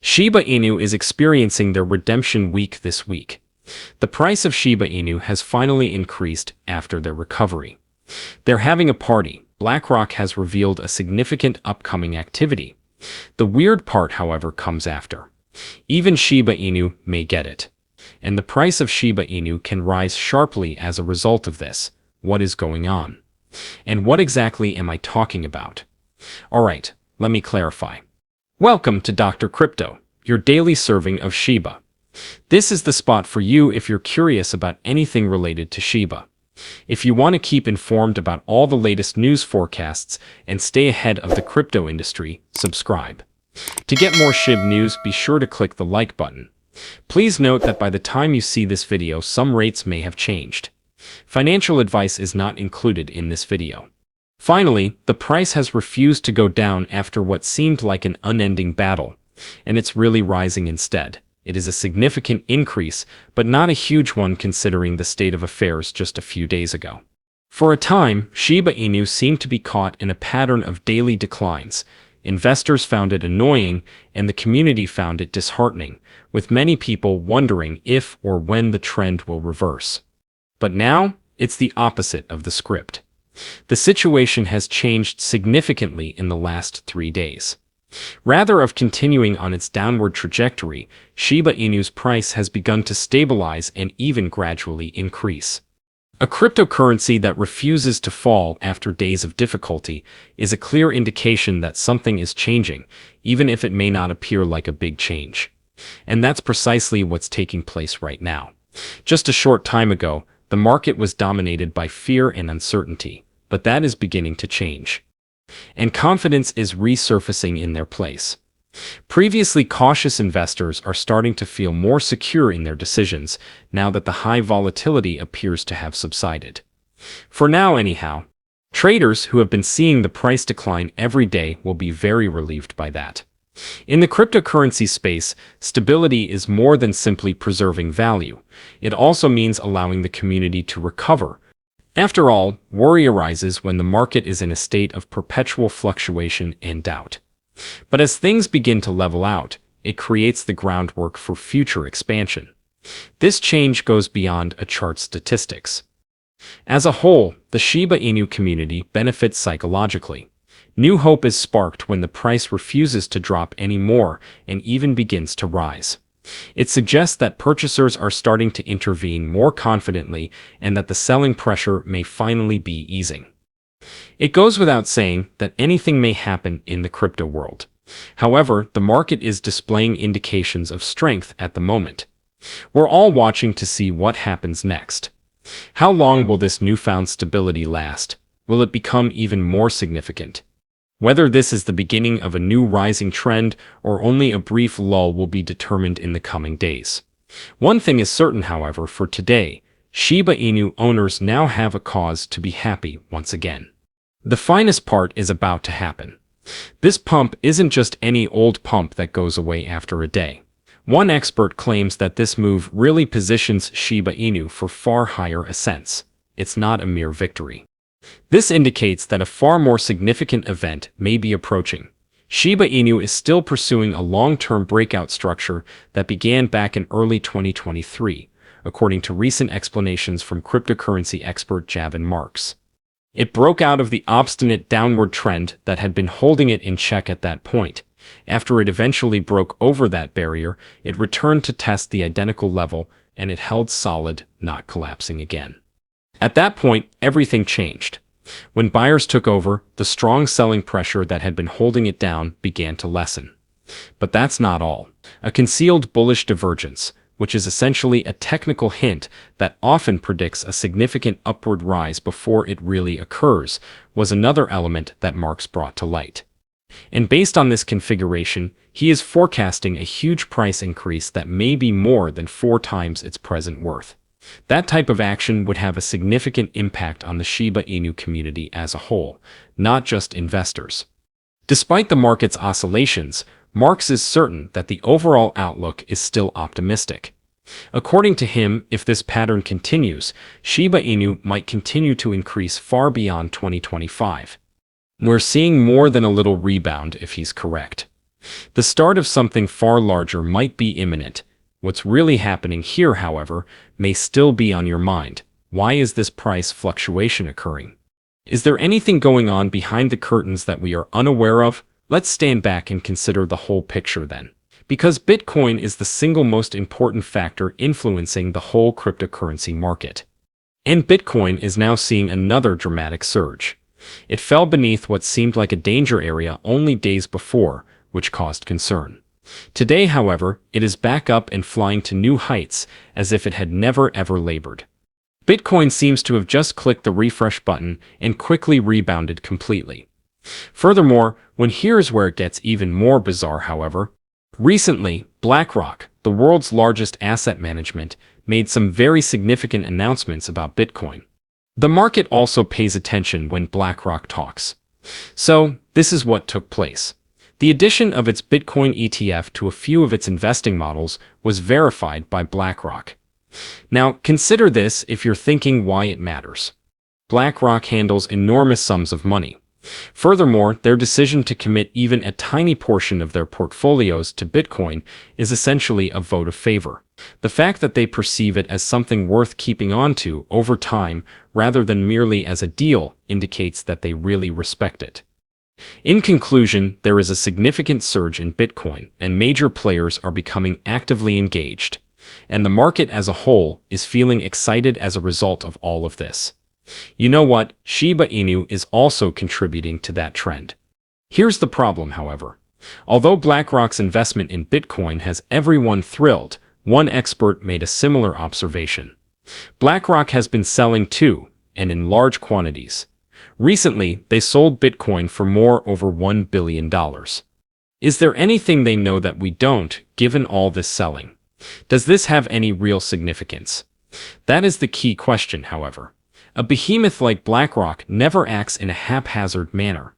Shiba Inu is experiencing their redemption week this week. The price of Shiba Inu has finally increased after their recovery. They're having a party. Blackrock has revealed a significant upcoming activity. The weird part, however, comes after. Even Shiba Inu may get it. And the price of Shiba Inu can rise sharply as a result of this. What is going on? And what exactly am I talking about? Alright, let me clarify. Welcome to Dr. Crypto, your daily serving of Shiba. This is the spot for you if you're curious about anything related to Shiba. If you want to keep informed about all the latest news forecasts and stay ahead of the crypto industry, subscribe. To get more Shib news, be sure to click the like button. Please note that by the time you see this video, some rates may have changed. Financial advice is not included in this video. Finally, the price has refused to go down after what seemed like an unending battle, and it's really rising instead. It is a significant increase, but not a huge one considering the state of affairs just a few days ago. For a time, Shiba Inu seemed to be caught in a pattern of daily declines. Investors found it annoying, and the community found it disheartening, with many people wondering if or when the trend will reverse. But now, it's the opposite of the script. The situation has changed significantly in the last 3 days. Rather of continuing on its downward trajectory, Shiba Inu's price has begun to stabilize and even gradually increase. A cryptocurrency that refuses to fall after days of difficulty is a clear indication that something is changing, even if it may not appear like a big change. And that's precisely what's taking place right now. Just a short time ago, the market was dominated by fear and uncertainty, but that is beginning to change. And confidence is resurfacing in their place. Previously cautious investors are starting to feel more secure in their decisions now that the high volatility appears to have subsided. For now anyhow, traders who have been seeing the price decline every day will be very relieved by that. In the cryptocurrency space, stability is more than simply preserving value. It also means allowing the community to recover. After all, worry arises when the market is in a state of perpetual fluctuation and doubt. But as things begin to level out, it creates the groundwork for future expansion. This change goes beyond a chart's statistics. As a whole, the Shiba Inu community benefits psychologically. New hope is sparked when the price refuses to drop anymore and even begins to rise. It suggests that purchasers are starting to intervene more confidently and that the selling pressure may finally be easing. It goes without saying that anything may happen in the crypto world. However, the market is displaying indications of strength at the moment. We're all watching to see what happens next. How long will this newfound stability last? Will it become even more significant? Whether this is the beginning of a new rising trend or only a brief lull will be determined in the coming days. One thing is certain, however, for today, Shiba Inu owners now have a cause to be happy once again. The finest part is about to happen. This pump isn't just any old pump that goes away after a day. One expert claims that this move really positions Shiba Inu for far higher ascents. It's not a mere victory. This indicates that a far more significant event may be approaching. Shiba Inu is still pursuing a long-term breakout structure that began back in early 2023, according to recent explanations from cryptocurrency expert Javin Marks. It broke out of the obstinate downward trend that had been holding it in check at that point. After it eventually broke over that barrier, it returned to test the identical level, and it held solid, not collapsing again. At that point, everything changed. When buyers took over, the strong selling pressure that had been holding it down began to lessen. But that's not all. A concealed bullish divergence, which is essentially a technical hint that often predicts a significant upward rise before it really occurs, was another element that Marks brought to light. And based on this configuration, he is forecasting a huge price increase that may be more than 4 times its present worth. That type of action would have a significant impact on the Shiba Inu community as a whole, not just investors. Despite the market's oscillations, Marks is certain that the overall outlook is still optimistic. According to him, if this pattern continues, Shiba Inu might continue to increase far beyond 2025. We're seeing more than a little rebound if he's correct. The start of something far larger might be imminent. What's really happening here, however, may still be on your mind. Why is this price fluctuation occurring? Is there anything going on behind the curtains that we are unaware of? Let's stand back and consider the whole picture then. Because Bitcoin is the single most important factor influencing the whole cryptocurrency market. And Bitcoin is now seeing another dramatic surge. It fell beneath what seemed like a danger area only days before, which caused concern. Today, however, it is back up and flying to new heights as if it had never ever labored. Bitcoin seems to have just clicked the refresh button and quickly rebounded completely. Furthermore, here's where it gets even more bizarre, however. Recently, Blackrock, the world's largest asset management, made some very significant announcements about Bitcoin. The market also pays attention when Blackrock talks. So, this is what took place. The addition of its Bitcoin ETF to a few of its investing models was verified by Blackrock. Now, consider this if you're thinking why it matters. BlackRock handles enormous sums of money. Furthermore, their decision to commit even a tiny portion of their portfolios to Bitcoin is essentially a vote of favor. The fact that they perceive it as something worth keeping on to over time rather than merely as a deal indicates that they really respect it. In conclusion, there is a significant surge in Bitcoin, and major players are becoming actively engaged. And the market as a whole is feeling excited as a result of all of this. You know what? Shiba Inu is also contributing to that trend. Here's the problem, however. Although BlackRock's investment in Bitcoin has everyone thrilled, one expert made a similar observation. BlackRock has been selling too, and in large quantities. Recently, they sold Bitcoin for over $1 billion. Is there anything they know that we don't, given all this selling? Does this have any real significance? That is the key question, however. A behemoth like BlackRock never acts in a haphazard manner.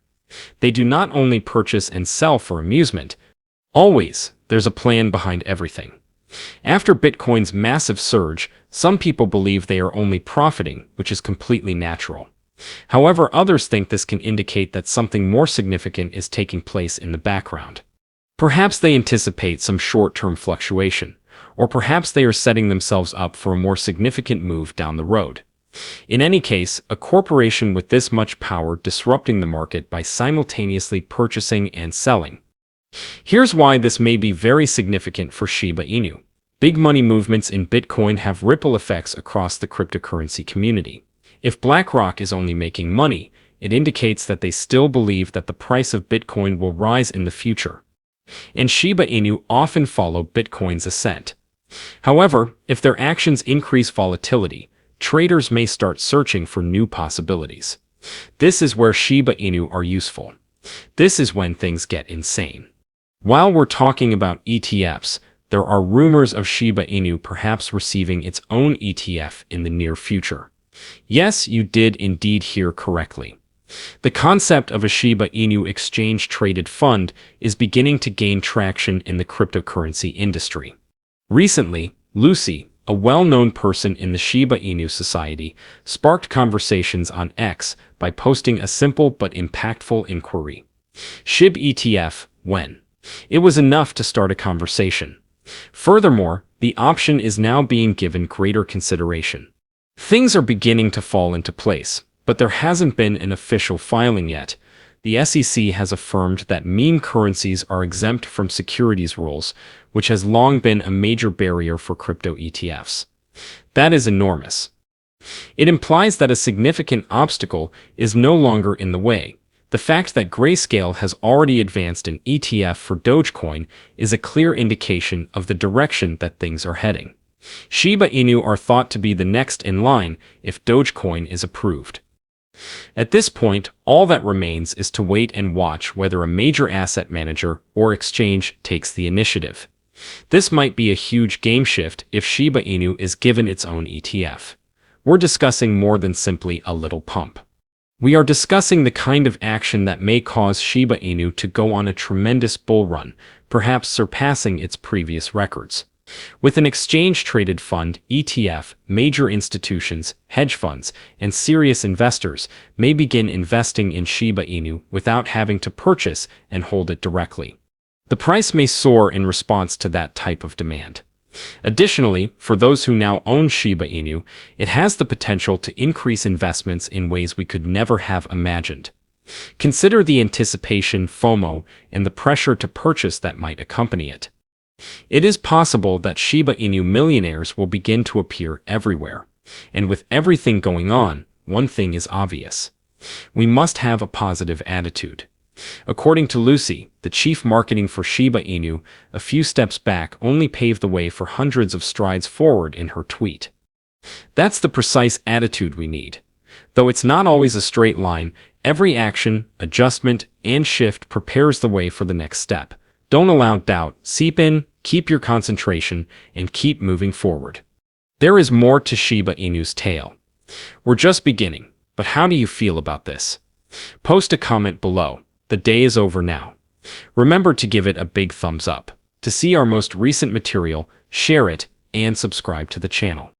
They do not only purchase and sell for amusement. Always, there's a plan behind everything. After Bitcoin's massive surge, some people believe they are only profiting, which is completely natural. However, others think this can indicate that something more significant is taking place in the background. Perhaps they anticipate some short-term fluctuation, or perhaps they are setting themselves up for a more significant move down the road. In any case, a corporation with this much power disrupting the market by simultaneously purchasing and selling. Here's why this may be very significant for Shiba Inu. Big money movements in Bitcoin have ripple effects across the cryptocurrency community. If BlackRock is only making money, it indicates that they still believe that the price of Bitcoin will rise in the future. And Shiba Inu often follow Bitcoin's ascent. However, if their actions increase volatility, traders may start searching for new possibilities. This is where Shiba Inu are useful. This is when things get insane. While we're talking about ETFs, there are rumors of Shiba Inu perhaps receiving its own ETF in the near future. Yes, you did indeed hear correctly. The concept of a Shiba Inu exchange-traded fund is beginning to gain traction in the cryptocurrency industry. Recently, Lucy, a well-known person in the Shiba Inu society, sparked conversations on X by posting a simple but impactful inquiry. SHIB ETF, when? It was enough to start a conversation. Furthermore, the option is now being given greater consideration. Things are beginning to fall into place, but there hasn't been an official filing yet. The SEC has affirmed that meme currencies are exempt from securities rules, which has long been a major barrier for crypto ETFs. That is enormous. It implies that a significant obstacle is no longer in the way. The fact that Grayscale has already advanced an ETF for Dogecoin is a clear indication of the direction that things are heading. Shiba Inu are thought to be the next in line if Dogecoin is approved. At this point, all that remains is to wait and watch whether a major asset manager or exchange takes the initiative. This might be a huge game shift if Shiba Inu is given its own ETF. We're discussing more than simply a little pump. We are discussing the kind of action that may cause Shiba Inu to go on a tremendous bull run, perhaps surpassing its previous records. With an exchange-traded fund, ETF, major institutions, hedge funds, and serious investors may begin investing in Shiba Inu without having to purchase and hold it directly. The price may soar in response to that type of demand. Additionally, for those who now own Shiba Inu, it has the potential to increase investments in ways we could never have imagined. Consider the anticipation, FOMO, and the pressure to purchase that might accompany it. It is possible that Shiba Inu millionaires will begin to appear everywhere. And with everything going on, one thing is obvious. We must have a positive attitude. According to Lucy, the chief marketing for Shiba Inu, a few steps back only paved the way for hundreds of strides forward in her tweet. That's the precise attitude we need. Though it's not always a straight line, every action, adjustment, and shift prepares the way for the next step. Don't allow doubt seep in, keep your concentration, and keep moving forward. There is more to Shiba Inu's tale. We're just beginning, but how do you feel about this? Post a comment below. The day is over now. Remember to give it a big thumbs up. To see our most recent material, share it, and subscribe to the channel.